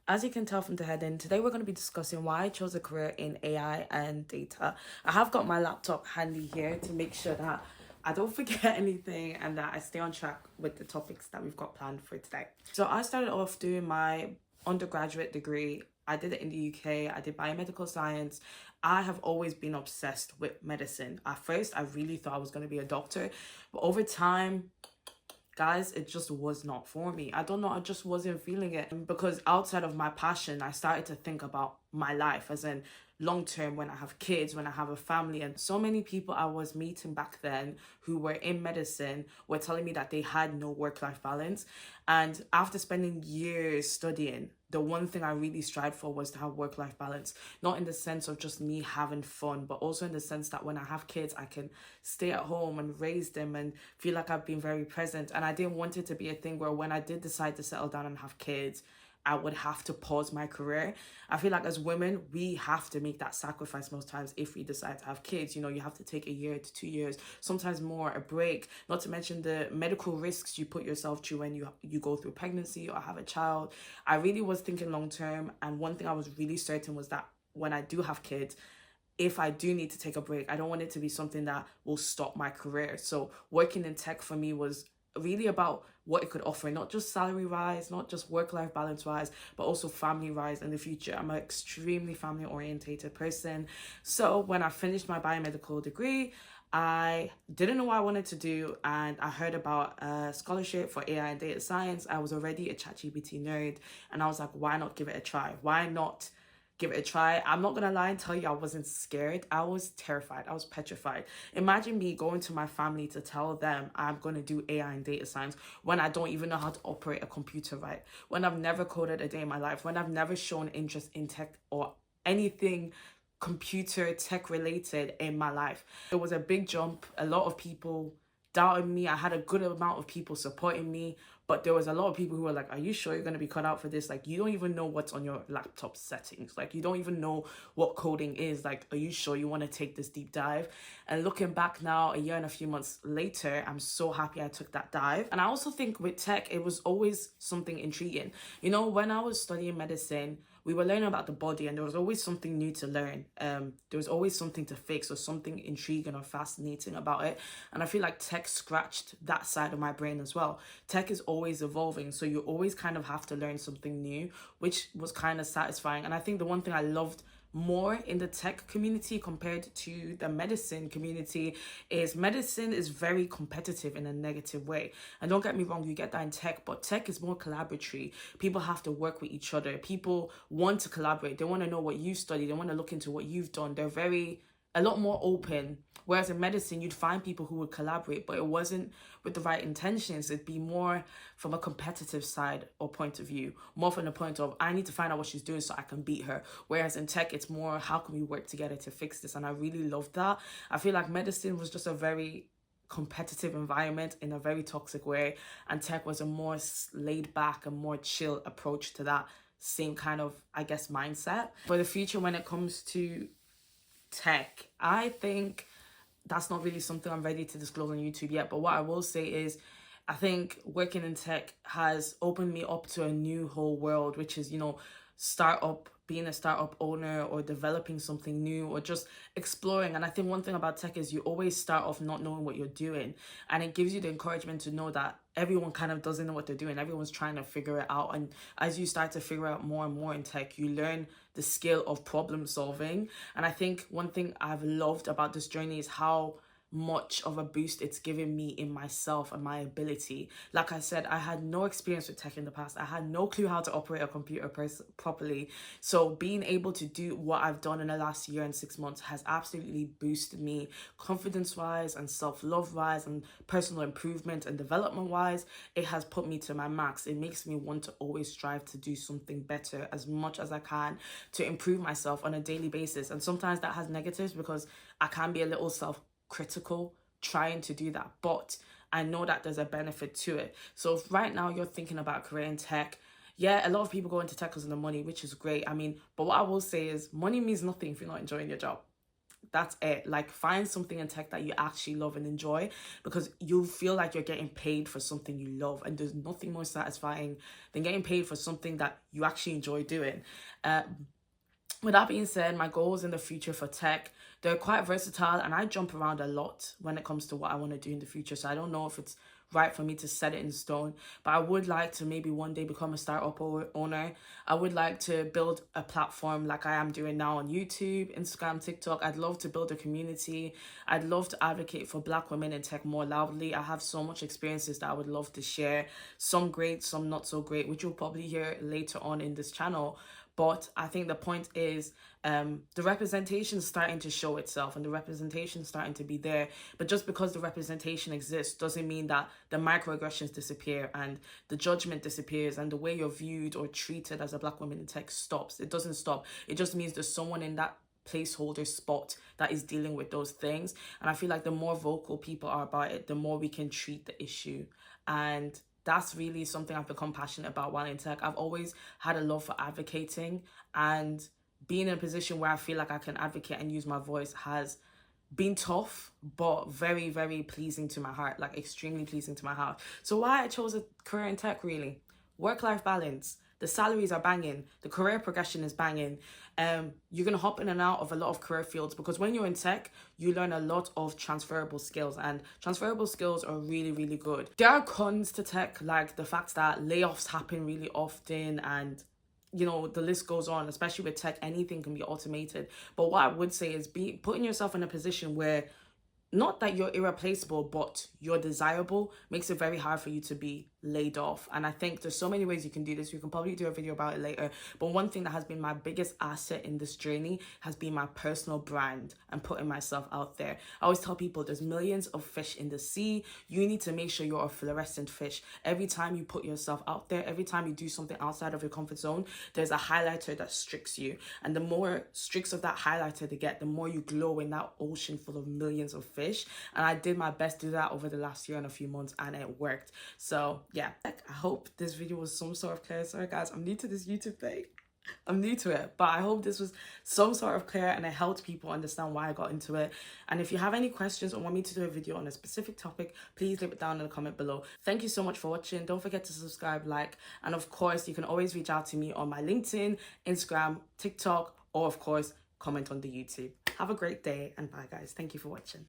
As you can tell from the heading, today we're going to be discussing why I chose a career in AI and data. I have got my laptop handy here to make sure that I don't forget anything and that I stay on track with the topics that we've got planned for today. So I started off doing my undergraduate degree. I did it in the UK. I did biomedical science. I have always been obsessed with medicine. At first, I really thought I was going to be a doctor, but over time, guys, it just was not for me. I don't know, I just wasn't feeling it. Because outside of my passion, I started to think about my life, as in long term, when I have kids, when I have a family. And so many people I was meeting back then who were in medicine were telling me that they had no work-life balance. And after spending years studying, the one thing I really strived for was to have work-life balance. Not in the sense of just me having fun, but also in the sense that when I have kids, I can stay at home and raise them and feel like I've been very present. And I didn't want it to be a thing where when I did decide to settle down and have kids, I would have to pause my career. I feel like as women, we have to make that sacrifice most times if we decide to have kids. You know, you have to take a year to 2 years, sometimes more, a break, not to mention the medical risks you put yourself through when you go through pregnancy or have a child. I really was thinking long term. And one thing I was really certain was that when I do have kids, if I do need to take a break, I don't want it to be something that will stop my career. So working in tech for me was really about what it could offer, not just salary rise, not just work-life balance rise, but also family rise in the future. I'm an extremely family orientated person. So when I finished my biomedical degree, I didn't know what I wanted to do, and I heard about a scholarship for AI and data science. I was already a ChatGPT nerd, and I was like, why not give it a try? Why not give it a try? I'm not gonna lie and tell you I wasn't scared. I was terrified. I was petrified. Imagine me going to my family to tell them I'm gonna do AI and data science when I don't even know how to operate a computer right, when I've never coded a day in my life, when I've never shown interest in tech or anything computer tech related in my life. It was a big jump. A lot of people doubted me. I had a good amount of people supporting me, but there was a lot of people who were like, are you sure you're going to be cut out for this? Like, you don't even know what's on your laptop settings. Like, you don't even know what coding is. Like, are you sure you want to take this deep dive? And looking back now, a year and a few months later, I'm so happy I took that dive. And I also think with tech, it was always something intriguing. You know, when I was studying medicine, we were learning about the body, and there was always something new to learn. There was always something to fix or something intriguing or fascinating about it. And I feel like tech scratched that side of my brain as well. Tech is always evolving, so you always kind of have to learn something new, which was kind of satisfying. And I think the one thing I loved more in the tech community compared to the medicine community is medicine is very competitive in a negative way. And don't get me wrong, you get that in tech, but tech is more collaboratory. People have to work with each other. People want to collaborate. They want to know what you study. They want to look into what you've done. They're a lot more open. Whereas in medicine, you'd find people who would collaborate, but it wasn't with the right intentions. It'd be more from a competitive side or point of view, more from the point of, I need to find out what she's doing so I can beat her. Whereas in tech, it's more, how can we work together to fix this? And I really loved that. I feel like medicine was just a very competitive environment in a very toxic way, and tech was a more laid back and more chill approach to that same kind of, I guess, mindset. For the future, when it comes to tech, I think that's not really something I'm ready to disclose on YouTube yet. But what I will say is, I think working in tech has opened me up to a new whole world, which is, you know, being a startup owner or developing something new or just exploring. And I think one thing about tech is you always start off not knowing what you're doing. And it gives you the encouragement to know that everyone kind of doesn't know what they're doing. Everyone's trying to figure it out. And as you start to figure out more and more in tech, you learn the skill of problem solving. And I think one thing I've loved about this journey is how much of a boost it's given me in myself and my ability. Like I said, I had no experience with tech in the past. I had no clue how to operate a computer properly. So being able to do what I've done in the last year and 6 months has absolutely boosted me confidence-wise and self-love-wise and personal improvement and development-wise. It has put me to my max. It makes me want to always strive to do something better as much as I can to improve myself on a daily basis. And sometimes that has negatives because I can be a little self-critical trying to do that, but I know that there's a benefit to it. So if right now you're thinking about a career in tech, yeah, a lot of people go into tech because of the money, which is great. I mean, but what I will say is money means nothing if you're not enjoying your job. That's it. Like, find something in tech that you actually love and enjoy, because you feel like you're getting paid for something you love, and there's nothing more satisfying than getting paid for something that you actually enjoy doing. With that being said, my goals in the future for tech, they're quite versatile, and I jump around a lot when it comes to what I want to do in the future. So I don't know if it's right for me to set it in stone, but I would like to maybe one day become a startup owner. I would like to build a platform like I am doing now on YouTube, Instagram, TikTok. I'd love to build a community. I'd love to advocate for Black women in tech more loudly. I have so much experiences that I would love to share, some great, some not so great, which you'll probably hear later on in this channel. But I think the point is, the representation is starting to show itself, and the representation is starting to be there. But just because the representation exists doesn't mean that the microaggressions disappear and the judgment disappears and the way you're viewed or treated as a Black woman in tech stops. It doesn't stop. It just means there's someone in that placeholder spot that is dealing with those things. And I feel like the more vocal people are about it, the more we can treat the issue. And that's really something I've become passionate about while in tech. I've always had a love for advocating, and being in a position where I feel like I can advocate and use my voice has been tough, but very, very pleasing to my heart, like extremely pleasing to my heart. So why I chose a career in tech, really? Work-life balance. The salaries are banging. The career progression is banging. You're going to hop in and out of a lot of career fields, because when you're in tech, you learn a lot of transferable skills, and transferable skills are really, really good. There are cons to tech, like the fact that layoffs happen really often, and the list goes on. Especially with tech, anything can be automated. But what I would say is putting yourself in a position where, not that you're irreplaceable, but you're desirable, makes it very hard for you to be laid off. And I think there's so many ways you can do this. We can probably do a video about it later. But one thing that has been my biggest asset in this journey has been my personal brand and putting myself out there. I always tell people there's millions of fish in the sea. You need to make sure you're a fluorescent fish. Every time you put yourself out there, every time you do something outside of your comfort zone, there's a highlighter that streaks you. And the more streaks of that highlighter they get, the more you glow in that ocean full of millions of fish. And I did my best to do that over the last year and a few months, and it worked. So yeah, I hope this video was some sort of clear. Sorry guys, I'm new to this YouTube thing. I'm new to it, but I hope this was some sort of clear and it helped people understand why I got into it. And if you have any questions or want me to do a video on a specific topic, please leave it down in the comment below. Thank you so much for watching. Don't forget to subscribe, like, and of course, you can always reach out to me on my LinkedIn, Instagram, TikTok, or of course, comment on the YouTube. Have a great day, and bye guys. Thank you for watching.